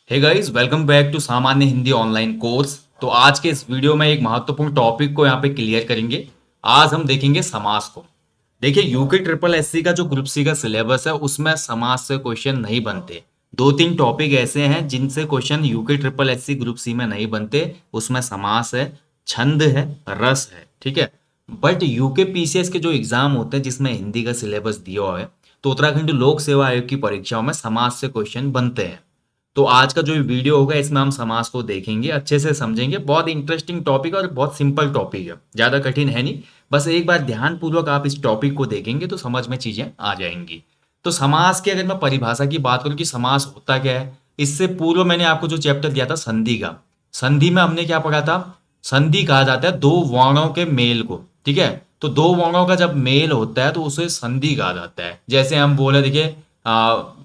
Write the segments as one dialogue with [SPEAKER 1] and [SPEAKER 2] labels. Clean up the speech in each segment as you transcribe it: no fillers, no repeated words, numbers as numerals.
[SPEAKER 1] Hey guys, welcome back to Samanya Hindi online course. तो आज के इस वीडियो में एक महत्वपूर्ण टॉपिक को यहाँ पे क्लियर करेंगे। आज हम देखेंगे समास को। देखिए, यूके ट्रिपल एससी का जो ग्रुप सी का सिलेबस है उसमें समास से क्वेश्चन नहीं बनते। दो तीन टॉपिक ऐसे हैं जिनसे question UK triple SC group C में नहीं बनते। उसमें समास है, छंद है, रस है, ठीक है। बट यूके पीसीएस के जो एग्जाम होते हैं जिसमें हिंदी का सिलेबस दिया हुआ है, तो उत्तराखंड लोक सेवा आयोग की परीक्षाओं में समास से क्वेश्चन बनते हैं। तो आज का जो वीडियो होगा इसमें हम समास को देखेंगे, अच्छे से समझेंगे। बहुत इंटरेस्टिंग टॉपिक और बहुत सिंपल टॉपिक है, ज़्यादा कठिन है नहीं। बस एक बार ध्यानपूर्वक आप इस टॉपिक को देखेंगे तो समझ में चीज़ें आ जाएंगी। तो समास की अगर मैं परिभाषा की बात करूं कि समास होता क्या है, इससे पूर्व मैंने आपको जो चैप्टर दिया था संधि का, संधि में हमने क्या पढ़ा था? संधि कहा जाता है दो वर्णों के मेल को, ठीक है। तो दो वर्णों का जब मेल होता है तो उसे संधि कहा जाता है। जैसे हम बोले, देखिए,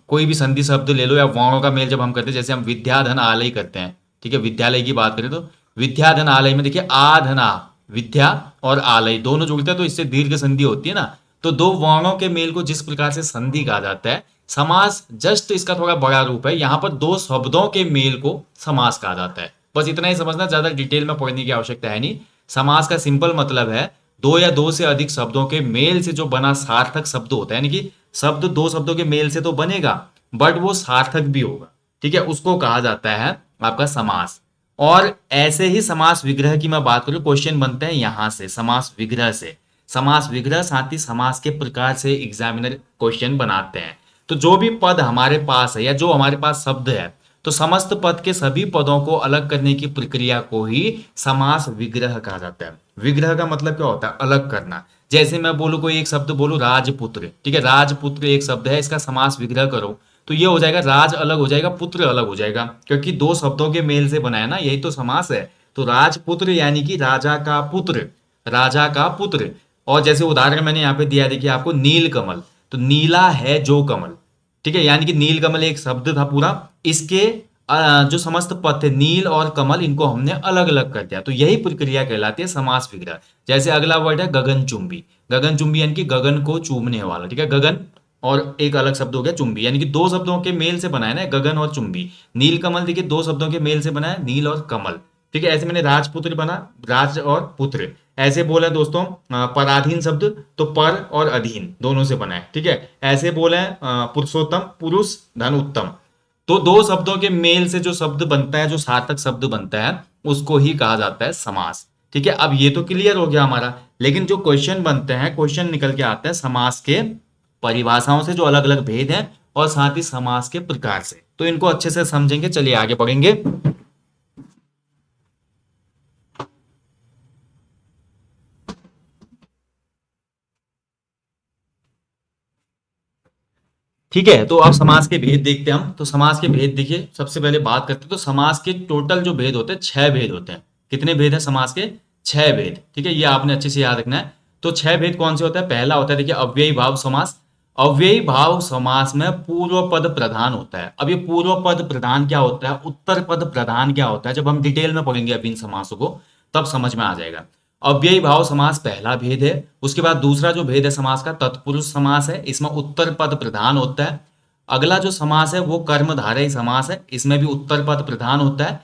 [SPEAKER 1] कोई भी संधि शब्द ले लो या वर्णों का मेल जब हम करते हैं, जैसे हम विद्याधन आलय करते हैं, ठीक है। विद्यालय की बात करें तो विद्याधन आलय में देखिए आ धन आ, विद्या और आलय दोनों जुड़ते हैं तो इससे दीर्घ संधि होती है ना। तो दो वर्णों के मेल को जिस प्रकार से संधि कहा जाता है, समास जस्ट इसका थोड़ा बड़ा रूप है। यहाँ पर दो शब्दों के मेल को समास कहा जाता है। बस इतना ही समझना, ज्यादा डिटेल में पढ़ने की आवश्यकता है नहीं। समास का सिंपल मतलब है दो या दो से अधिक शब्दों के मेल से जो बना सार्थक शब्द होता है, यानी कि शब्द दो शब्दों के मेल से तो बनेगा बट वो सार्थक भी होगा, ठीक है, उसको कहा जाता है आपका समास। और ऐसे ही समास विग्रह की मैं बात करूं, क्वेश्चन बनते हैं यहां से समास विग्रह से। समास विग्रह साथ ही समास के प्रकार से एग्जामिनर क्वेश्चन बनाते हैं। तो जो भी पद हमारे पास है या जो हमारे पास शब्द है, तो समस्त पद के सभी पदों को अलग करने की प्रक्रिया को ही समास विग्रह कहा जाता है। विग्रह का मतलब क्या होता है? अलग करना। जैसे मैं बोलूं, कोई एक शब्द बोलूं राजपुत्र, ठीक है, राजपुत्र एक शब्द है, इसका समास विग्रह करो तो ये हो जाएगा राज अलग हो जाएगा, पुत्र अलग हो जाएगा, क्योंकि दो शब्दों के मेल से बनाया ना, यही तो समास है। तो राजपुत्र यानी कि राजा का पुत्र, राजा का पुत्र। और जैसे उदाहरण मैंने यहाँ पे दिया, देखिए आपको नील कमल, तो नीला है जो कमल, ठीक है, यानी कि नील कमल एक शब्द था पूरा। इसके जो समस्त पद थे नील और कमल, इनको हमने अलग अलग कर दिया, तो यही प्रक्रिया कहलाती है समास विग्रह। जैसे अगला वर्ड है गगनचुंबी, गगनचुंबी यानी कि गगन को चूमने वाला, ठीक है, गगन और एक अलग शब्द हो गया चुंबी, यानी कि दो शब्दों के मेल से बनाया ना, गगन और चुंबी। नील कमल देखिए दो शब्दों के मेल से बनाया, नील और कमल, ठीक है। ऐसे मैंने राजपुत्र बना, राज और पुत्र। ऐसे बोले दोस्तों पराधीन शब्द, तो पर और अधीन दोनों से बना है, ठीक है। ऐसे बोले पुरुषोत्तम, पुरुष धन उत्तम। तो दो शब्दों के मेल से जो शब्द बनता है, जो सार्थक शब्द बनता है, उसको ही कहा जाता है समास, ठीक है। अब ये तो क्लियर हो गया हमारा। लेकिन जो क्वेश्चन बनते हैं, क्वेश्चन निकल के आते हैं समास के परिभाषाओं से, जो अलग अलग भेद हैं, और साथ ही समास के प्रकार से। तो इनको अच्छे से समझेंगे, चलिए आगे बढ़ेंगे। ठीक है, तो अब समास के भेद देखते हैं हम। तो समास के भेद देखिए, सबसे पहले बात करते हैं तो समास के टोटल जो भेद होते हैं, छह भेद होते हैं। कितने भेद हैं समास के? छह भेद, ठीक है, ये आपने अच्छे से याद रखना है। तो छह भेद कौन से होते हैं? पहला होता है देखिए अव्ययी भाव समास। अव्ययी भाव समास में पूर्व पद प्रधान होता है। अब ये पूर्व पद प्रधान क्या होता है, उत्तर पद प्रधान क्या होता है, जब हम डिटेल में पढ़ेंगे अभी इन समासों को तब समझ में आ जाएगा। अव्ययी भाव समास पहला भेद है। उसके बाद दूसरा जो भेद है समास का, तत्पुरुष समास है, इसमें उत्तर पद प्रधान होता है। अगला जो समास है वो कर्मधारय समास है, इसमें भी उत्तर पद प्रधान होता है।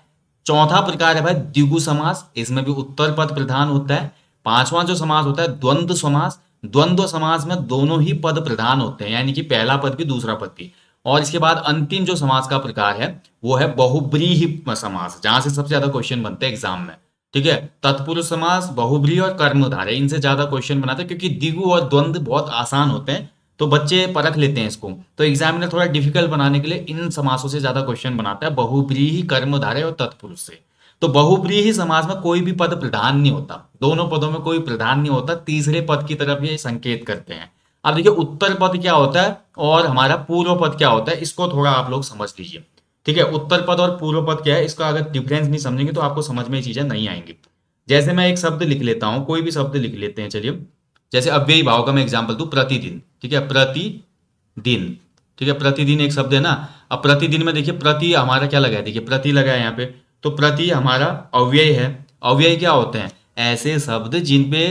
[SPEAKER 1] चौथा प्रकार है भाई द्विगु समास, इसमें भी उत्तर पद प्रधान होता है। पांचवा जो समास होता है द्वंद्व समास। द्वंद्व समास में दोनों ही पद प्रधान होते हैं, यानी कि पहला पद भी दूसरा पद भी। और इसके बाद अंतिम जो समास का प्रकार है वो है बहुब्रीहि समास, जहां से सबसे ज्यादा क्वेश्चन बनते हैं एग्जाम में, ठीक है। तत्पुरुष समास, बहुब्रीहि और कर्मधारय, इनसे ज्यादा क्वेश्चन बनाते हैं, क्योंकि द्विगु और द्वंद्व बहुत आसान होते हैं तो बच्चे परख लेते हैं इसको। तो एग्जामिनर थोड़ा डिफिकल्ट बनाने के लिए इन समासों से ज्यादा क्वेश्चन बनाता है, बहुब्रीहि, कर्मधारय और तत्पुरुष से। तो बहुब्रीहि समास में कोई भी पद प्रधान नहीं होता, दोनों पदों में कोई प्रधान नहीं होता, तीसरे पद की तरफ ये संकेत करते हैं। अब देखिए उत्तर पद क्या होता है और हमारा पूर्व पद क्या होता है, इसको थोड़ा आप लोग समझ लीजिए, ठीक है। उत्तर पद और पूर्व पद क्या है, इसका अगर डिफरेंस नहीं समझेंगे तो आपको समझ में ये चीजें नहीं आएंगी। जैसे मैं एक शब्द लिख लेता हूं, कोई भी शब्द लिख लेते हैं, चलिए। जैसे अव्ययी भाव का मैं एग्जांपल दूं, प्रतिदिन, ठीक है, प्रतिदिन, ठीक है, प्रतिदिन एक शब्द है ना। अब प्रतिदिन में देखिए प्रति हमारा क्या लगा है, देखिए प्रति लगा है यहाँ पे, तो प्रति हमारा अव्यय है। अव्यय क्या होते हैं? ऐसे शब्द जिन पे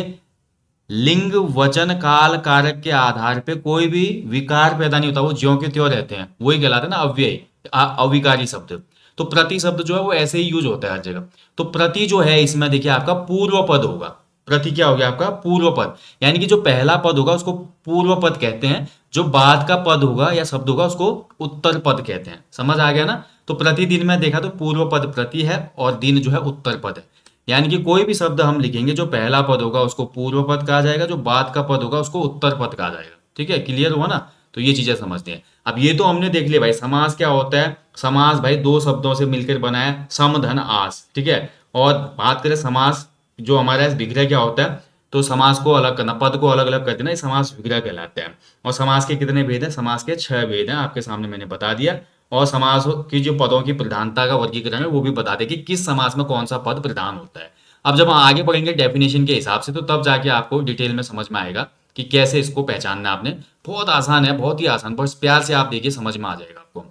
[SPEAKER 1] लिंग वचन काल कारक के आधार पे कोई भी विकार पैदा नहीं होता, वो ज्यों के त्यों रहते हैं, वही कहलाते हैं ना अव्यय, अविकारी शब्द। तो प्रति शब्द जो है वो ऐसे ही यूज होता है हर जगह। तो प्रति जो है इसमें देखिए आपका पूर्व पद होगा। प्रति क्या हो गया आपका? पूर्व पद। यानी कि जो पहला पद होगा उसको पूर्व पद कहते हैं, जो बाद का पद होगा या शब्द होगा उसको उत्तर पद कहते हैं। समझ आ गया ना? तो प्रतिदिन में देखा तो पूर्व पद प्रति है और दिन जो है उत्तर पद है। यानी कि कोई भी शब्द हम लिखेंगे जो पहला पद होगा उसको पूर्व पद कहा जाएगा, जो बाद का पद होगा उसको उत्तर पद कहा जाएगा। ठीक है, क्लियर हुआ ना? तो ये चीजें समझते हैं। अब ये तो हमने देख लिया भाई समास क्या होता है। समास भाई दो शब्दों से मिलकर बना है, सम धन आस। ठीक है, और बात करें समास जो हमारा विग्रह क्या होता है, तो समास को अलग करना, पद को अलग अलग कर देना, ये समास विग्रह कहलाता है। और समास के कितने भेद हैं? समास के 6 भेद हैं, आपके सामने मैंने बता दिया। और समास की जो पदों की प्रधानता का वर्गीकरण है वो भी बता दे कि किस समास में कौन सा पद प्रधान होता है। अब जब हम आगे बढ़ेंगे डेफिनेशन के हिसाब से तो तब जाके आपको डिटेल में समझ में आएगा कि कैसे इसको पहचानना है आपने। बहुत आसान है, बहुत ही आसान, बस प्यार से आप देखिए समझ में आ जाएगा आपको।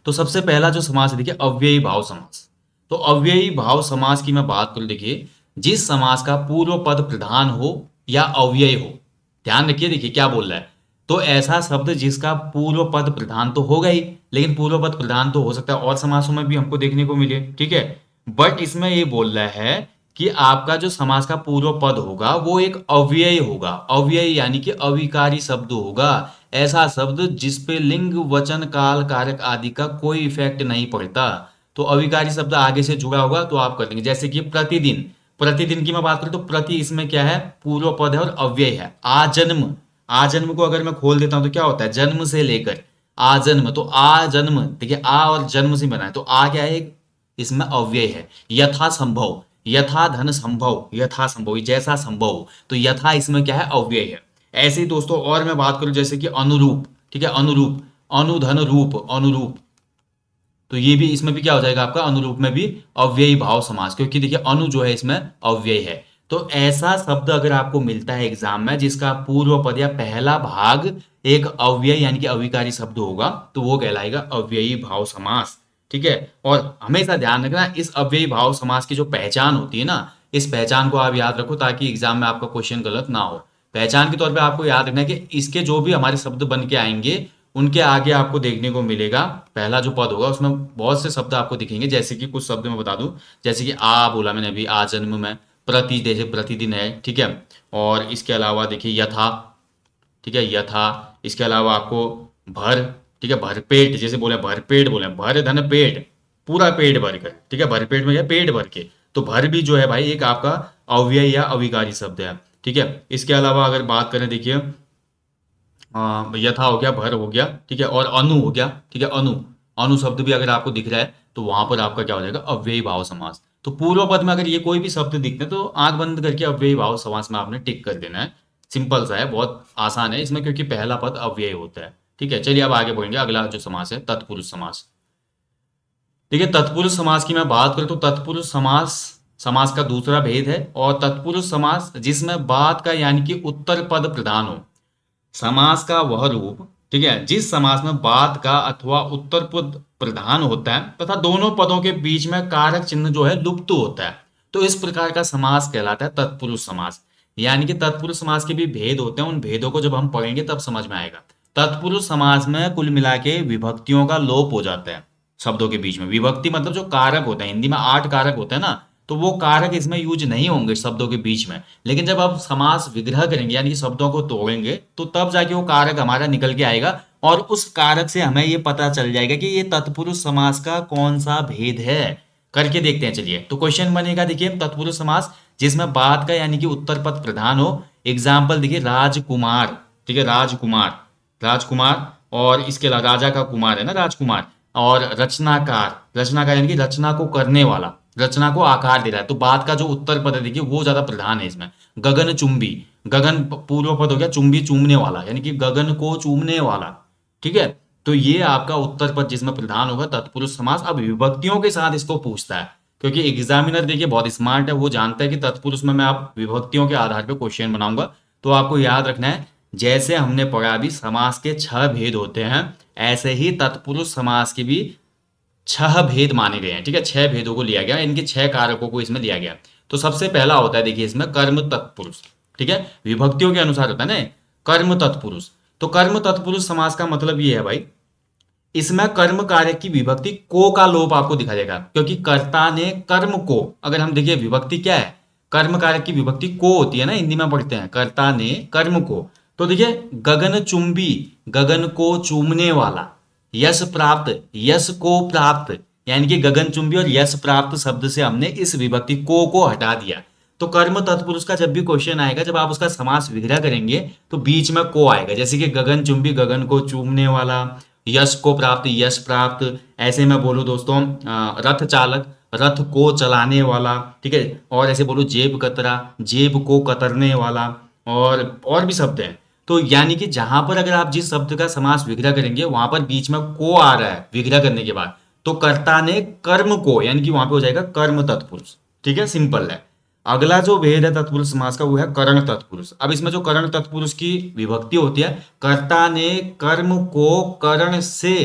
[SPEAKER 1] तो सबसे पहला जो समास है देखिए अव्ययी भाव समास। तो अव्ययी भाव समास की मैं बात करूं, देखिए जिस समास का पूर्व पद प्रधान हो या अव्यय हो। ध्यान रखिए, देखिए क्या बोल रहा है। तो ऐसा शब्द जिसका पूर्व पद प्रधान तो होगा ही, लेकिन पूर्व पद प्रधान तो हो सकता है और समासों में भी हमको देखने को मिले। ठीक है, बट इसमें ये बोल रहा है कि आपका जो समास का पूर्व पद होगा वो एक अव्यय होगा। अव्यय यानी कि अविकारी शब्द होगा। ऐसा शब्द जिस पे लिंग वचन काल कारक आदि का कोई इफेक्ट नहीं पड़ता। तो अविकारी शब्द आगे से जुड़ा होगा तो आप कर देंगे। जैसे कि प्रतिदिन, प्रतिदिन की मैं बात करूं तो प्रति इसमें क्या है? पूर्व पद है और अव्यय है। आजन्म, आजन्म को अगर मैं खोल देता हूं तो क्या होता है? जन्म से लेकर आजन्म। तो आजन्म देखिए आ और जन्म से बना है, तो आ क्या है? एक इसमें अव्यय है। यथा संभव, यथा धन संभव, यथा संभव जैसा संभव, तो यथा इसमें क्या है? अव्यय है। ऐसे ही दोस्तों और मैं बात करूं जैसे कि अनुरूप। ठीक है, अनुरूप, अनुधन रूप, अनुरूप, तो ये भी इसमें भी क्या हो जाएगा आपका? अनुरूप में भी अव्ययी भाव समास, क्योंकि देखिए अनु जो है इसमें अव्यय है। तो ऐसा शब्द अगर आपको मिलता है एग्जाम में जिसका पूर्व पद या पहला भाग एक अव्यय यानी कि अविकारी शब्द होगा तो वो कहलाएगा अव्ययी भाव समास। ठीक है, और हमेशा ध्यान रखना इस अव्ययी भाव समास की जो पहचान होती है ना, इस पहचान को आप याद रखो ताकि एग्जाम में आपका क्वेश्चन गलत ना हो। पहचान के तौर पे आपको याद रखना है कि इसके जो भी हमारे शब्द बन के आएंगे उनके आगे आपको देखने को मिलेगा पहला जो पद होगा उसमें बहुत से शब्द आपको दिखेंगे। जैसे कि कुछ शब्द मैं बता दूं, जैसे कि आ बोला मैंने अभी, आ जन्म में, प्रति जैसे प्रतिदिन है। ठीक है, और इसके अलावा देखिए यथा, ठीक है यथा, इसके अलावा आपको भर, ठीक है भरपेट, जैसे बोले भरपेट, बोले भर धन पेट, पूरा पेट भर कर। ठीक है, भरपेट में क्या? पेट भर के। तो भर भी जो है भाई एक आपका अव्यय या अविकारी शब्द है। ठीक है, इसके अलावा अगर बात करें देखिए यथा हो गया, भर हो गया, ठीक है, और अनु हो गया। ठीक है, अनु, अनु शब्द भी अगर आपको दिख रहा है तो वहां पर आपका क्या हो जाएगा? अव्ययी भाव समास। तो पूर्व पद में अगर ये कोई भी शब्द दिखते हैं तो आंख बंद करके अव्ययी भाव समास में आपने टिक कर देना है। सिंपल सा है, बहुत आसान है इसमें, क्योंकि पहला पद अव्यय होता है। ठीक है, चलिए अब आगे बढ़ेंगे। अगला जो समास है तत्पुरुष समास। देखिए तत्पुरुष समास की मैं बात करूं तो तत्पुरुष समास समास का दूसरा भेद है। और तत्पुरुष समास जिसमें बाद का यानी कि उत्तर पद प्रधान हो। समास का वह रूप, ठीक है, जिस समास में बाद का अथवा उत्तर पद प्रधान होता है तथा दोनों पदों के बीच में कारक चिन्ह जो है लुप्त होता है, तो इस प्रकार का समास कहलाता है तत्पुरुष समास। यानी कि तत्पुरुष समास के भी भेद होते हैं, उन भेदों को जब हम पढ़ेंगे तब समझ में आएगा। तत्पुरुष समास में कुल मिला के विभक्तियों का लोप हो जाता है। शब्दों के बीच में विभक्ति मतलब जो कारक होते हैं, हिंदी में 8 कारक होते हैं ना, तो वो कारक इसमें यूज नहीं होंगे शब्दों के बीच में। लेकिन जब आप समास विग्रह करेंगे यानी कि शब्दों को तोड़ेंगे तो तब जाके वो कारक हमारा निकल के आएगा और उस कारक से हमें ये पता चल जाएगा कि ये तत्पुरुष समास का कौन सा भेद है। करके देखते हैं चलिए। तो क्वेश्चन बनेगा देखिए तत्पुरुष समास जिसमें बाद का यानी कि उत्तर पद प्रधान हो। एग्जाम्पल देखिए राजकुमार, ठीक है राजकुमार, राजकुमार, और इसके अलावा राजा का कुमार है ना राजकुमार। और रचनाकार, रचनाकार यानी कि रचना को करने वाला, रचना को आकार दे रहा है, तो बाद का जो उत्तर पद है देखिए वो ज्यादा प्रधान है इसमें। गगन चुंबी, गगन पूर्व पद हो गया, चुंबी चूमने वाला यानी कि गगन को चूमने वाला। ठीक है, तो ये आपका उत्तर पद जिसमें प्रधान होगा तत्पुरुष समास। अब विभक्तियों के साथ इसको पूछता है क्योंकि एग्जामिनर देखिए बहुत स्मार्ट है, वो जानता है कि तत्पुरुष में मैं आप विभक्तियों के आधार पर क्वेश्चन बनाऊंगा। तो आपको याद रखना है जैसे हमने पढ़ा अभी समास के 6 भेद होते हैं, ऐसे ही तत्पुरुष समास के भी 6 भेद माने गए हैं। ठीक है, 6 भेदों को लिया गया, इनके 6 कारकों को इसमें लिया गया। तो सबसे पहला होता है देखिए इसमें कर्म तत्पुरुष। ठीक है, विभक्तियों के अनुसार होता है ना कर्म तत्पुरुष। तो कर्म तत्पुरुष समास का मतलब ये है भाई इसमें कर्म कारक की विभक्ति को का लोप आपको दिखाई देगा, क्योंकि कर्ता ने कर्म को, अगर हम देखिए विभक्ति क्या है, कर्म कारक की विभक्ति को होती है ना, हिंदी में पढ़ते हैं कर्ता ने कर्म को। तो देखिए गगन चुंबी, गगन को चूमने वाला, यश प्राप्त, यश को प्राप्त, यानी कि गगन चुंबी और यश प्राप्त शब्द से हमने इस विभक्ति को हटा दिया। तो कर्म तत्पुरुष का जब भी क्वेश्चन आएगा, जब आप उसका समास विग्रह करेंगे तो बीच में को आएगा, जैसे कि गगन चुंबी, गगन को चूमने वाला, यश को प्राप्त, यश प्राप्त। ऐसे मैं बोलूं दोस्तों रथ चालक, रथ को चलाने वाला, ठीक है। और ऐसे बोलूं जेब कतरा, जेब को कतरने वाला, और भी शब्द हैं। तो यानी कि जहां पर अगर आप जिस शब्द का समास विग्रह करेंगे वहां पर बीच में को आ रहा है विग्रह करने के बाद, तो कर्ता ने कर्म को, यानी कि वहां पे हो जाएगा कर्म तत्पुरुष। ठीक है, सिंपल है। अगला जो भेद है तत्पुरुष समास का वो है करण तत्पुरुष। अब इसमें जो करण तत्पुरुष की विभक्ति होती है, कर्ता ने कर्म को करण से,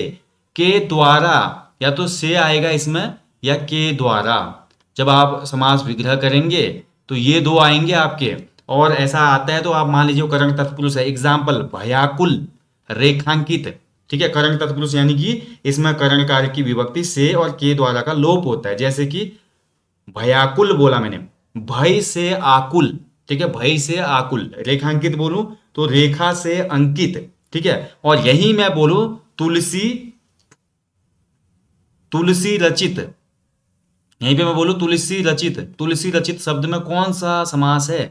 [SPEAKER 1] के द्वारा, या तो से आएगा इसमें या के द्वारा। जब आप समास विग्रह करेंगे तो ये दो आएंगे आपके, और ऐसा आता है तो आप मान लीजिए करण तत्पुरुष है। एग्जाम्पल भयाकुल, रेखांकित, ठीक है। करण तत्पुरुष यानी कि इसमें करण कार्य की विभक्ति से और के द्वारा का लोप होता है, जैसे कि भयाकुल बोला मैंने, भय से आकुल, ठीक है, भय से आकुल। रेखांकित बोलूं तो रेखा से अंकित, ठीक है। और यही मैं बोलूं तुलसी, तुलसी रचित, यहीं पे मैं बोलूं तुलसी रचित, तुलसी रचित शब्द में कौन सा समास है,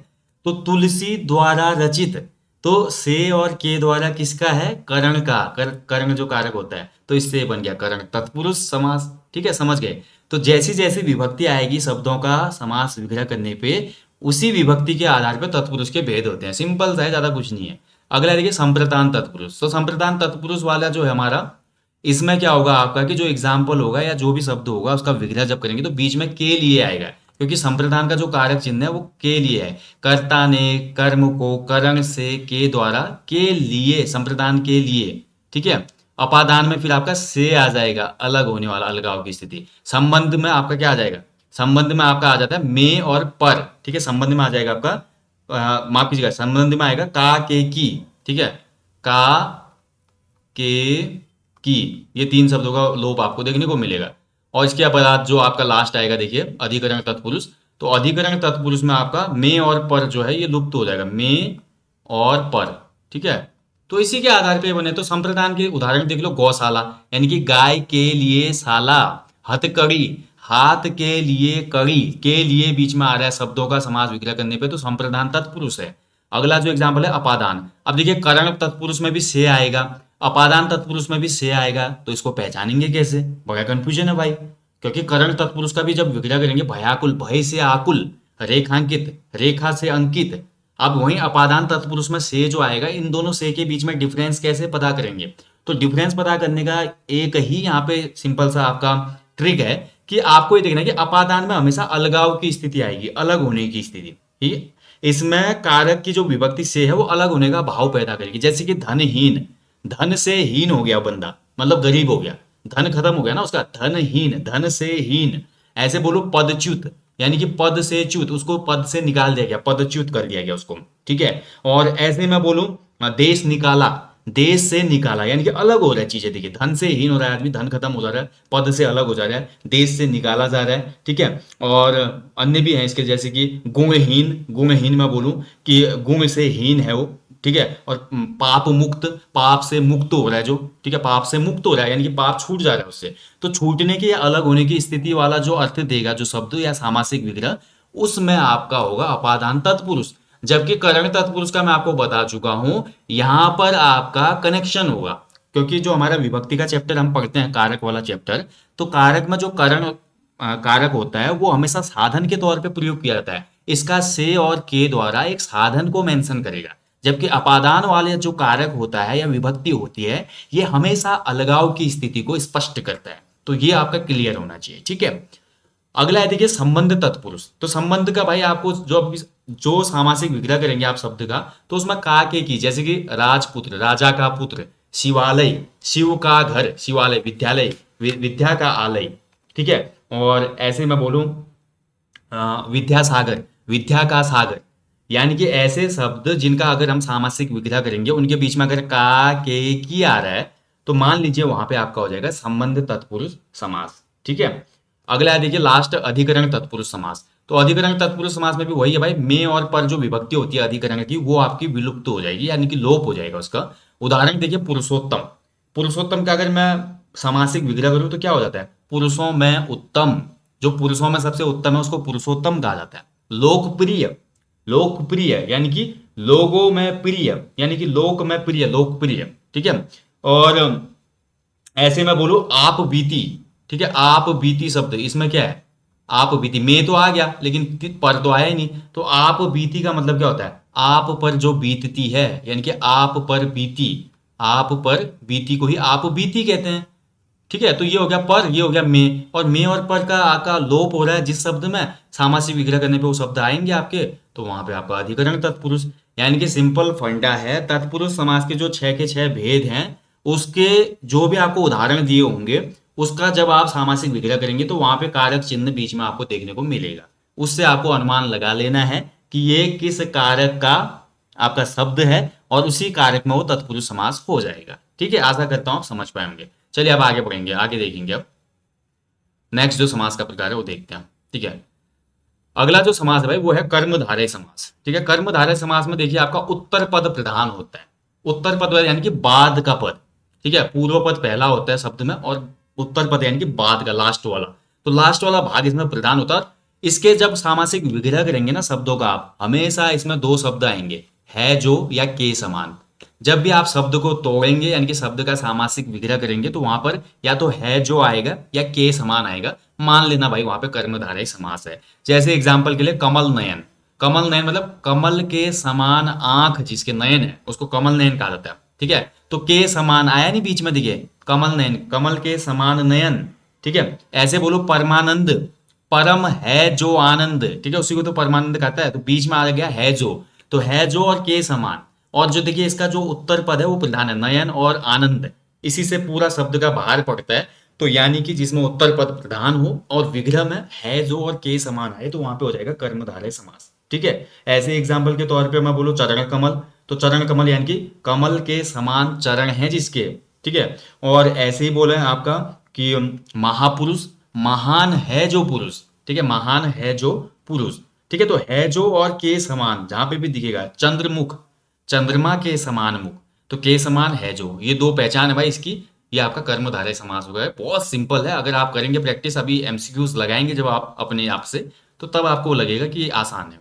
[SPEAKER 1] तो तुलसी द्वारा रचित। तो से और के द्वारा किसका है, करण का, करण जो कारक होता है, तो इससे बन गया करण तत्पुरुष समास। ठीक है, समझ गए। तो जैसी जैसी विभक्ति आएगी शब्दों का समास विग्रह करने पे, उसी विभक्ति के आधार पर तत्पुरुष के भेद होते हैं। सिंपल सा है, ज्यादा कुछ नहीं है। अगला देखिए संप्रदान तत्पुरुष। तो संप्रदान तत्पुरुष वाला जो है हमारा, इसमें क्या होगा आपका कि जो एग्जाम्पल होगा या जो भी शब्द होगा उसका विग्रह जब करेंगे तो बीच में के लिए आएगा, क्योंकि संप्रदान का जो कारक चिन्ह है वो के लिए है। कर्ता ने कर्म को करण से के द्वारा, के लिए, संप्रदान के लिए, ठीक है। अपादान में फिर आपका से आ जाएगा, अलग होने वाला, अलगाव की स्थिति। संबंध में आपका क्या आ जाएगा, संबंध में आपका आ जाता है में और पर, ठीक है। संबंध में आ जाएगा आपका माफ कीजिएगा, संबंध में आएगा का के की, ठीक है, का के की, ये तीन शब्दों का लोप आपको देखने को मिलेगा। और इसके बाद जो आपका लास्ट आएगा देखिए अधिकरण तत्पुरुष। तो अधिकरण तत्पुरुष में आपका में और पर जो है ये लुप्त हो जाएगा, में और पर, ठीक है। तो इसी के आधार पे बने। तो संप्रदान के उदाहरण देख लो, गौशाला यानी कि गाय के लिए शाला, हथकड़ी, हाथ के लिए कड़ी, के लिए बीच में आ रहा है शब्दों का समास विग्रह करने पे, तो संप्रदान तत्पुरुष है। अगला जो एग्जाम्पल है अपादान। अब देखिए करण तत्पुरुष में भी से आएगा, अपादान तत्पुरुष में भी से आएगा, तो इसको पहचानेंगे कैसे, बड़ा कंफ्यूजन है भाई। क्योंकि करण तत्पुरुष का भी जब विग्रह करेंगे, भयाकुल, भय से आकुल, रेखांकित, रेखा से अंकित। अब वहीं अपादान तत्पुरुष में से जो आएगा, इन दोनों से के बीच में डिफरेंस कैसे पता करेंगे, तो डिफरेंस पता करने का एक ही यहाँ पे सिंपल सा आपका ट्रिक है कि आपको ये देखना है कि अपादान में हमेशा अलगाव की स्थिति आएगी, अलग होने की स्थिति। ठीक है, इसमें कारक की जो विभक्ति से है वो अलग होने का भाव पैदा करेगी। जैसे कि धनहीन, धन से हीन हो गया बंदा, मतलब गरीब हो गया, धन खत्म हो गया ना उसका, धनहीन, धन से हीन। ऐसे बोलो पदच्युत, यानी कि पद से च्युत, उसको पद से निकाल दिया गया, पदच्युत कर दिया गया उसको, ठीक है। और ऐसे मैं बोलूं देश निकाला, देश से निकाला, यानी कि अलग हो रहा है चीजें। देखिए धन से हीन हो रहा है आदमी, धन खत्म हो जा रहा है, पद से अलग हो जा रहा है, देश से निकाला जा रहा है, ठीक है। और अन्य भी हैं इसके, जैसे कि गुणहीन, गुणहीन मैं बोलूं कि गुण से हीन है वो, ठीक है। और पाप मुक्त, पाप से मुक्त हो रहा है जो, ठीक है, पाप से मुक्त हो रहा है, यानी कि पाप छूट जा रहा है उससे। तो छूटने की या अलग होने की स्थिति वाला जो अर्थ देगा जो शब्द या सामासिक विग्रह, उसमें आपका होगा अपादान तत्पुरुष। जबकि करण तत्पुरुष का मैं आपको बता चुका हूं, यहां पर आपका कनेक्शन होगा, क्योंकि जो हमारा विभक्ति का चैप्टर हम पढ़ते हैं, कारक वाला चैप्टर, तो कारक में जो करण कारक होता है वो हमेशा साधन के तौर पे प्रयोग किया जाता है। इसका से और के द्वारा एक साधन को मेंशन करेगा, जबकि अपादान वाले जो कारक होता है या विभक्ति होती है, ये हमेशा अलगाव की स्थिति को स्पष्ट करता है। तो ये आपका क्लियर होना चाहिए, ठीक है। अगला है देखिए संबंध तत्पुरुष। तो संबंध का भाई आपको जो सामासिक विग्रह करेंगे आप शब्द का, तो उसमें का के की, जैसे कि राजपुत्र, राजा का पुत्र, शिवालय, शिव का घर, शिवालय, विद्यालय, विद्या का आलय, ठीक है। और ऐसे मैं बोलूं विद्यासागर, विद्या का सागर, यानी कि ऐसे शब्द जिनका अगर हम सामासिक विग्रह करेंगे, उनके बीच में अगर का के की आ रहा है, तो मान लीजिए वहां पे आपका हो जाएगा संबंध तत्पुरुष समास। ठीक है, अगला है देखिए लास्ट, अधिकरण तत्पुरुष समास। तो अधिकरण तत्पुरुष समास में भी वही है भाई, में और पर जो विभक्ति होती है अधिकरण की वो आपकी विलुप्त हो जाएगी, यानी कि लोप हो जाएगा उसका। उदाहरण देखिए पुरुषोत्तम, पुरुषोत्तम का अगर मैं सामासिक विग्रह करूं तो क्या हो जाता है, पुरुषों में उत्तम, जो पुरुषों में सबसे उत्तम है उसको पुरुषोत्तम कहा जाता है। लोकप्रिय, लोकप्रिय यानी कि लोगों में प्रिय, यानी कि लोक में प्रिय, लोकप्रिय। ठीक है, और ऐसे मैं बोलूं आप बीती, ठीक है, आप बीती शब्द इसमें क्या है, आप बीती, में तो आ गया लेकिन पर तो आया ही नहीं, तो आप बीती का मतलब क्या होता है, आप पर जो बीतती है, यानी कि आप पर बीती, आप पर बीती को ही आप बीती कहते हैं। ठीक है, तो ये हो गया पर, ये हो गया में, और में और पर का लोप हो रहा है जिस शब्द में, सामासिक विग्रह करने पे वो शब्द आएंगे आपके, तो वहां पे आपका अधिकरण तत्पुरुष। यानी कि सिंपल फंडा है, तत्पुरुष समास के जो 6 के 6 भेद हैं उसके जो भी आपको उदाहरण दिए होंगे उसका जब आप सामासिक विग्रह करेंगे तो वहां पे कारक चिन्ह बीच में आपको देखने को मिलेगा, उससे आपको अनुमान लगा लेना है कि ये किस कारक का आपका शब्द है और उसी कारक में वो तत्पुरुष समास हो जाएगा। ठीक है, आशा करता हूं आप समझ पाएंगे। चलिए अब आगे बढ़ेंगे, आगे देखेंगे अब नेक्स्ट जो समास का प्रकार है वो देखते हैं। ठीक है, अगला जो समास है भाई वो है कर्मधारय समास। ठीक है, कर्मधारय समास में देखिए आपका उत्तर पद प्रधान होता है, उत्तर पद यानी कि बाद का पद। ठीक है, पूर्व पद पहला होता है शब्द में और उत्तर पद यानी कि बाद का लास्ट वाला, तो लास्ट वाला भाग इसमें प्रधान होता है। इसके जब सामासिक विग्रह करेंगे ना शब्दों का आप, हमेशा इसमें दो शब्द आएंगे, है जो या के समान। जब भी आप शब्द को तोड़ेंगे यानी कि शब्द का सामासिक विग्रह करेंगे तो वहां पर या तो है जो आएगा या के समान आएगा, मान लेना भाई वहां पे कर्मधारय समास है। जैसे एग्जांपल के लिए कमल नयन, कमल नयन मतलब कमल के समान आंख जिसके नयन है उसको कमल नयन कहा जाता है। ठीक है, तो के समान आया नहीं बीच में, देखिए कमल नयन, कमल के समान नयन। ठीक है, ऐसे बोलो परमानंद, परम है जो आनंद, ठीक है, उसी को तो परमानंद कहता है, तो बीच में आ गया है जो, तो है जो और के समान। और जो देखिए इसका जो उत्तर पद है वो प्रधान है, नयन और आनंद, इसी से पूरा शब्द का भार पड़ता है। तो यानी कि जिसमें उत्तर पद प्रधान हो और विग्रह में है जो और के समान आए तो वहां पे हो जाएगा कर्मधारय समास। ठीक है, ऐसे एग्जाम्पल के तौर पे मैं बोलूं चरण कमल, तो चरण कमल यानी कि कमल के समान चरण है जिसके। ठीक है, और ऐसे ही बोले आपका कि महापुरुष, महान है जो पुरुष। ठीक है, महान है जो पुरुष। ठीक है, तो है जो और के समान जहां पे भी दिखेगा, चंद्रमुख, चंद्रमा के समान मुख, तो के समान है जो, ये दो पहचान है भाई इसकी, ये आपका कर्मधारय समास हो गया। बहुत सिंपल है, अगर आप करेंगे प्रैक्टिस, अभी एमसीक्यूज लगाएंगे जब आप अपने आप से, तो तब आपको लगेगा कि ये आसान है।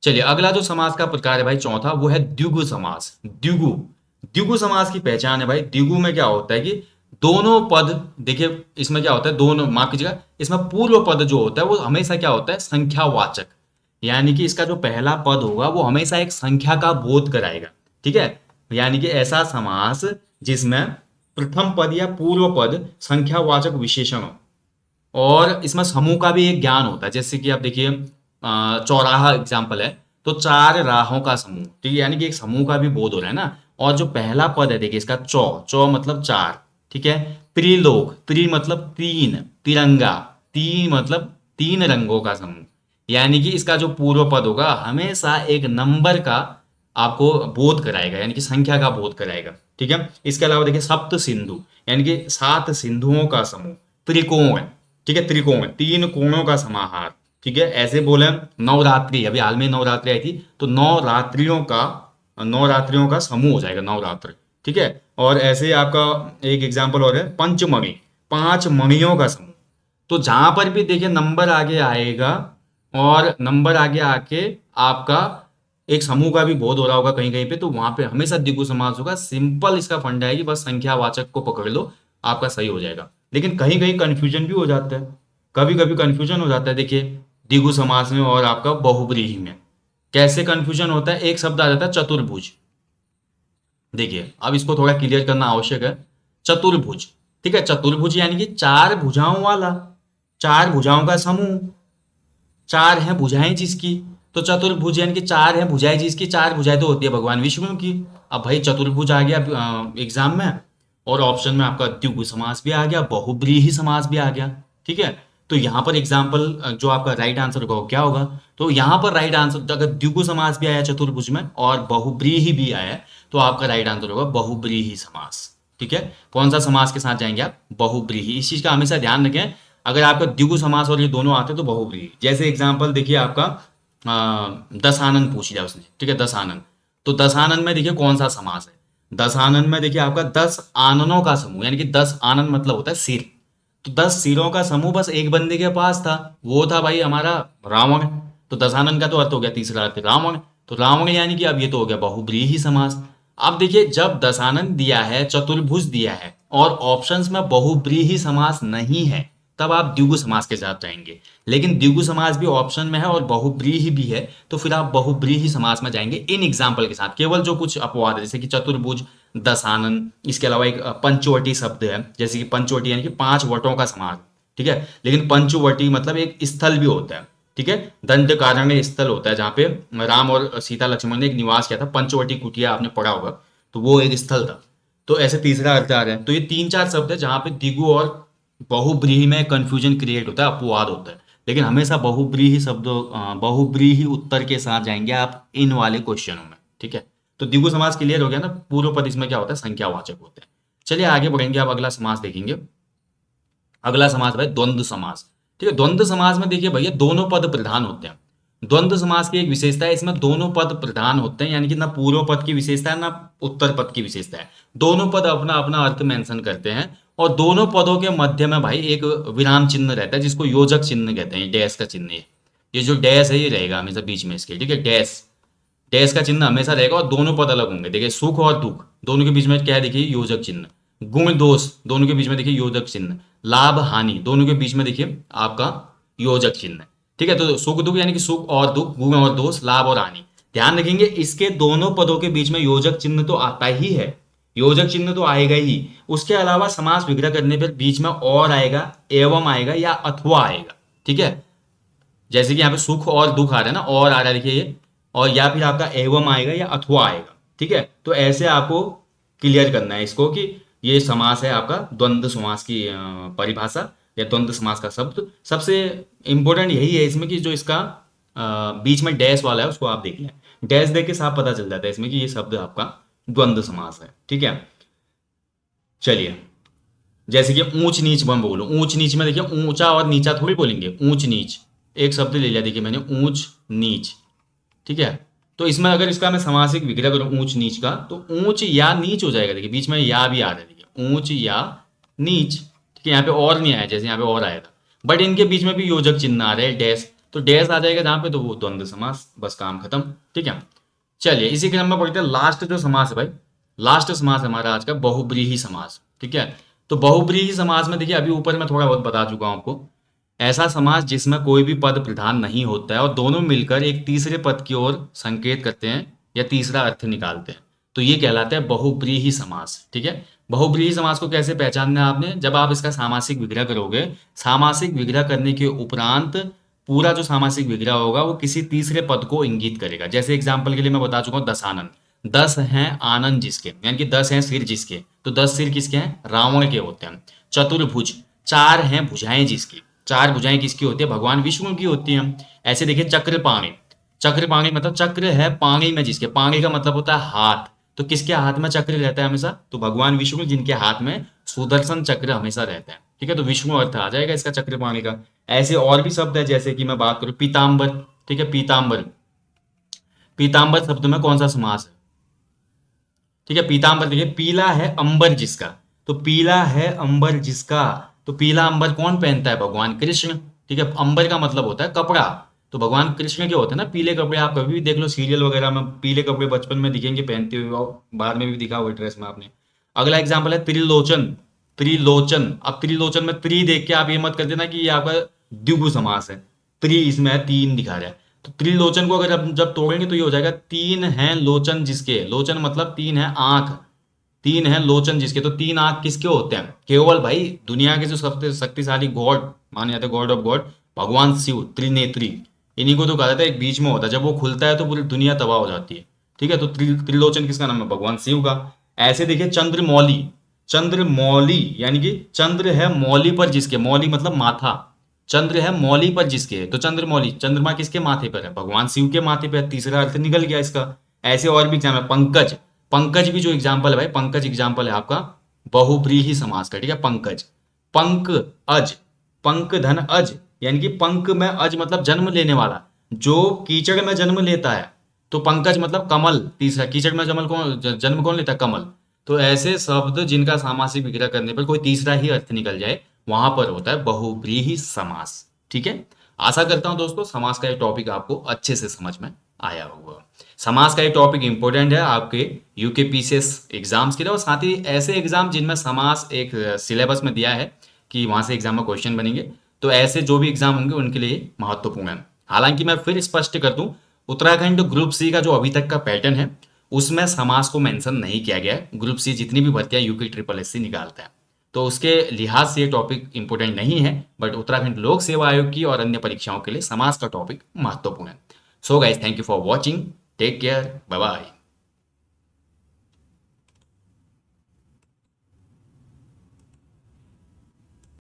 [SPEAKER 1] चलिए अगला जो समास का प्रकार है भाई चौथा, वो है द्विगु समास। द्विगु, द्विगु समास की पहचान है भाई, द्विगु में क्या होता है कि दोनों पद, देखिए इसमें क्या होता है, दोनों, माफ कीजिएगा, इसमें पूर्व पद जो होता है वो हमेशा क्या होता है, संख्यावाचक, यानी कि इसका जो पहला पद होगा वो हमेशा एक संख्या का बोध कराएगा। ठीक है, यानी कि ऐसा समास जिसमें प्रथम पद या पूर्व पद संख्यावाचक विशेषण हो और इसमें समूह का भी एक ज्ञान होता है। जैसे कि आप देखिए चौराहा एग्जाम्पल है, तो चार राहों का समूह, ठीक है, यानी कि एक समूह का भी बोध हो रहा है ना। और जो पहला पद है देखिए इसका चौ, चौ मतलब चार। ठीक है, त्रिलोक, त्रि मतलब तीन, तिरंगा, तीन मतलब तीन रंगों का समूह, यानी कि इसका जो पूर्व पद होगा हमेशा एक नंबर का आपको बोध कराएगा, यानी कि संख्या का बोध कराएगा। ठीक है, इसके अलावा देखिए सप्त सिंधु, यानी कि 7 सिंधुओं का समूह। त्रिकोण, ठीक है, त्रिकोण तीन कोणों का समाहार। ठीक है, ऐसे बोले नवरात्रि, अभी हाल में नवरात्रि आई थी, तो नवरात्रियों का समूह हो जाएगा नवरात्र। ठीक है, और ऐसे आपका एक एग्जाम्पल और है पंचमणि, 5 मणियों का समूह। तो जहां पर भी देखिए नंबर आगे आएगा और नंबर आगे आके आपका एक समूह का भी बोध हो रहा होगा कहीं कहीं पे, तो वहां पे हमेशा द्विगु समास होगा। सिंपल इसका फंडा है कि बस संख्यावाचक को पकड़ लो, आपका सही हो जाएगा। लेकिन कहीं कहीं कंफ्यूजन भी हो जाता है, कभी कभी कंफ्यूजन हो जाता है। देखिए द्विगु समास में और आपका बहुब्रीहि में कैसे कंफ्यूजन होता है, एक शब्द आ जाता है चतुर्भुज। देखिए अब इसको थोड़ा क्लियर करना आवश्यक है। चतुर्भुज, ठीक है, चतुर्भुज यानी कि 4 भुजाओं वाला, 4 भुजाओं का समूह, 4 हैं भुजाएं जिसकी, तो चतुर्भुज यानी कि 4 हैं भुजाएं जिसकी, 4 भुजाएं तो होती है भगवान विष्णु की। अब भाई चतुर्भुज आ गया एग्जाम में, और ऑप्शन में आपका द्विगु समास भी आ गया, बहुब्रीहि समास भी आ गया। ठीक है, तो यहाँ पर एग्जाम्पल जो आपका राइट आंसर होगा वो क्या होगा, तो यहाँ पर राइट आंसर अगर द्विगु समास भी आया चतुर्भुज में और बहुब्रीहि भी आया तो आपका राइट आंसर होगा बहुब्रीहि समास। ठीक है, कौन सा समास के साथ जाएंगे आप? बहुब्रीहि। इस चीज का हमेशा ध्यान रखें, अगर आपका द्विगु समास और ये दोनों आते तो बहुब्रीहि। जैसे एग्जाम्पल देखिए आपका दशानन पूछ लिया उसने, ठीक है, दशानन, तो दशानन में देखिए कौन सा समास है? दशानन में देखिए आपका 10 आननों का समूह, यानी कि 10 आनन मतलब होता है सिर, तो 10 सिरों का समूह बस एक बंदे के पास था, वो था भाई हमारा रावण। तो दशानन का तो अर्थ हो गया, तीसरा अर्थ रावण, तो रावण यानी कि अब ये तो हो गया बहुब्रीहि समास। अब देखिए जब दशानन दिया है, चतुर्भुज दिया है और ऑप्शंस में बहुब्रीहि समास नहीं है, तब आप द्विगु समास के साथ जाएंगे। लेकिन द्विगु समास भी ऑप्शन में है और बहुब्रीहि भी है, तो फिर आप बहुब्रीहि समास में जाएंगे इन एग्जाम्पल के साथ। केवल जो कुछ अपवाद है, जैसे कि चतुर्भुज, दशानन, इसके अलावा एक पंचवटी शब्द है, जैसे कि पंचवटी यानी कि 5 वटों का समास, ठीक है, लेकिन पंचवटी मतलब एक स्थल भी होता है, ठीक है, दंडकारण्य स्थल होता है जहाँ पे राम और सीता लक्ष्मण ने एक निवास किया था, पंचवटी कुटिया आपने पढ़ा होगा, तो वो एक स्थल था। तो ऐसे तीसरा अर्थ आ रहा है। तो ये 3-4 शब्द है जहाँ पे द्विगु और बहुब्रीहि में कंफ्यूजन क्रिएट होता है, अपवाद होता है, लेकिन हमेशा बहुब्रीहि शब्दों बहुब्रीहि उत्तर के साथ जाएंगे आप इन वाले क्वेश्चनों में, ठीक है। तो द्विगु समास क्लियर हो गया ना, पूर्व पद इसमें क्या होता है? संख्यावाचक होते हैं। चलिए आगे बढ़ेंगे, अब अगला समास देखेंगे। अगला समास भाई द्वंद्व समास, ठीक है। द्वंद्व समास में देखिए भैया दोनों पद प्रधान होते हैं। द्वंद्व समास की एक विशेषता है, इसमें दोनों पद प्रधान होते हैं, यानी कि ना पूर्व पद की विशेषता है ना उत्तर पद की विशेषता है। दोनों पद अपना अपना अर्थ मेंशन करते हैं और दोनों पदों के मध्य में भाई एक विराम चिन्ह रहता है, जिसको योजक चिन्ह कहते हैं, डैश का चिन्ह। ये जो डैश है ये रहेगा हमेशा बीच में इसके, ठीक है, डैश, डैश का चिन्ह हमेशा रहेगा और दोनों पद अलग होंगे। देखिए सुख और दुख दोनों के बीच में क्या है? देखिए योजक चिन्ह। गुण दोष दोनों के बीच में देखिए योजक चिन्ह। लाभ हानि दोनों के बीच में देखिए आपका योजक चिन्ह, ठीक है। तो सुख दुख यानी कि सुख और दुख, गुण और दोष, लाभ और हानि, ध्यान रखेंगे इसके दोनों पदों के बीच में योजक चिन्ह तो आता ही है, योजक चिन्ह तो आएगा ही। उसके अलावा समास विग्रह करने पर बीच में और आएगा, एवं आएगा या अथवा आएगा, ठीक है। जैसे कि यहाँ पे सुख और दुख आ रहा है ना, और आ रहा है देखिए ये, और या फिर आपका एवं आएगा या अथवा आएगा, ठीक है। तो ऐसे आपको क्लियर करना है इसको कि ये समास है आपका द्वंद्व समास की परिभाषा या द्वंद्व समास का शब्द। सबसे इंपॉर्टेंट यही है इसमें कि जो इसका बीच में डैश वाला है उसको आप देख लें, डैश देख के साफ पता चल जाता है इसमें कि ये शब्द आपका द्वंद्व समास है, ठीक है। चलिए जैसे कि ऊंच नीच मैं बोलूं, ऊंच नीच में देखिए ऊंचा और नीचा थोड़ी बोलेंगे, ऊंच नीच एक शब्द ले लिया देखिए मैंने, ऊंच नीच, ठीक है। तो इसमें अगर इसका मैं समासिक विग्रह करूं ऊंच नीच का, तो ऊंच या नीच हो जाएगा, देखिए बीच में या भी आ रहा है, देखिए ऊंच या नीच, ठीक है। यहाँ पे और नहीं आया, जैसे यहाँ पे और आया था, बट इनके बीच में भी योजक चिन्ह आ रहा है डैश, तो डैश आ जाएगा जहाँ पे, तो वो द्वंद्व समास, बस काम खत्म, ठीक है। चलिए इसी क्रम में पढ़ते हैं लास्ट जो समास है भाई, लास्ट समास हमारा आज का बहुब्रीहि समास, ठीक है। तो बहुब्रीहि समास में देखिए अभी ऊपर मैं थोड़ा बहुत बता चुका हूं आपको, ऐसा समास जिसमें कोई भी पद प्रधान नहीं होता है और दोनों मिलकर एक तीसरे पद की ओर संकेत करते हैं या तीसरा अर्थ निकालते हैं, तो ये कहलाता है बहुब्रीहि समास, ठीक है। बहुब्रीहि समास को कैसे पहचानना है आपने? जब आप इसका सामासिक विग्रह करोगे, सामासिक विग्रह करने के उपरांत पूरा जो सामासिक विग्रह होगा वो किसी तीसरे पद को इंगित करेगा। जैसे एग्जाम्पल के लिए मैं बता चुका हूँ दशानन, 10 हैं आनंद जिसके, यानी कि 10 हैं सिर जिसके, तो 10 सिर किसके हैं? रावण के होते हैं। चतुर्भुज, 4 हैं भुजाएं जिसकी, 4 भुजाएं किसकी होती है? भगवान विष्णु की होती हैं। ऐसे देखिए चक्रपाणि, चक्रपाणि मतलब चक्र है पाणी में जिसके, पाणी का मतलब होता है हाथ, तो किसके हाथ में चक्र रहता है हमेशा? तो भगवान विष्णु जिनके हाथ में सुदर्शन चक्र हमेशा रहता है, ठीक है। तो विष्णु अर्थ आ जाएगा इसका चक्रपाणि का। ऐसे और भी शब्द है, जैसे कि मैं बात करूं पीताम्बर, ठीक है, पीताम्बर, पीताम्बर शब्द में कौन सा समास है? ठीक है, पीताम्बर देखिए पीला है अंबर जिसका, तो पीला है अंबर जिसका, तो पीला अंबर कौन पहनता है? भगवान कृष्ण, ठीक है। अंबर का मतलब होता है कपड़ा, तो भगवान कृष्ण के होते हैं ना पीले कपड़े। आप कभी भी देख लो सीरियल वगैरह में पीले कपड़े बचपन में दिखेंगे पहनते हुए, और बाद में भी दिखा हुआ ड्रेस में आपने। अगला एग्जाम्पल है त्रिलोचन, त्रिलोचन, अब त्रिलोचन में त्रि देख के आप ये मत कर देना कि ये आपका द्विगु समास है, त्रि इसमें है, 3 दिखा रहा है। तो त्रिलोचन को अगर आप जब तोड़ेंगे तो ये हो जाएगा 3 हैं लोचन जिसके, लोचन मतलब 3 है आंख, 3 है लोचन जिसके, तो 3 आंख किसके होते हैं? केवल भाई दुनिया के जो सबसे शक्तिशाली गॉड माने जाते हैं, गॉड ऑफ गॉड, भगवान शिव त्रिनेत्री, इन्हीं को तो कहा जाता है एक बीच में होता है, जब वो खुलता है तो पूरी दुनिया तबाह हो जाती है, ठीक है। तो त्रिलोचन किसका नाम है? भगवान शिव का। ऐसे देखिए चंद्रमौली, चंद्रमौली यानी कि चंद्र है मौली पर जिसके, मौली मतलब माथा, चंद्र है मौली पर जिसके, तो चंद्रमौली, चंद्रमा किसके माथे पर है? भगवान शिव के माथे पर, तीसरा अर्थ निकल गया इसका। ऐसे और भी एग्जाम है पंकज, पंकज भी जो एग्जाम्पल है भाई, पंकज एग्जाम्पल है आपका बहुव्रीहि समास का, ठीक है। पंकज, पंक अज, पंक धन अज, यानी कि पंक में अज मतलब जन्म लेने वाला, जो कीचड़ में जन्म लेता है। तो पंकज मतलब कमल, तीसरा कीचड़ में जन्म कौन लेता है? कमल। तो ऐसे शब्द जिनका सामासिक विग्रह करने पर कोई तीसरा ही अर्थ निकल जाए, वहां पर होता है बहुव्रीहि समास, ठीक है। आशा करता हूं दोस्तों समास का ये टॉपिक आपको अच्छे से समझ में आया होगा। समास का ये टॉपिक इंपॉर्टेंट है आपके यूकेपीसीएस एग्जाम्स के लिए, और साथ ही ऐसे एग्जाम जिनमें समास एक सिलेबस में दिया है कि वहां से एग्जाम में क्वेश्चन बनेंगे, तो ऐसे जो भी एग्जाम होंगे उनके लिए महत्वपूर्ण है। हालांकि मैं फिर स्पष्ट कर दूं, उत्तराखंड ग्रुप सी का जो अभी तक का पैटर्न है उसमें समास को मेंशन नहीं किया गया है। ग्रुप सी जितनी भी भर्तियां यूके ट्रिपल एस सी निकालता है, तो उसके लिहाज से ये टॉपिक इंपॉर्टेंट नहीं है, बट उत्तराखंड लोक सेवा आयोग की और अन्य परीक्षाओं के लिए समास का टॉपिक महत्वपूर्ण है। So guys, thank you for watching, take care, bye bye.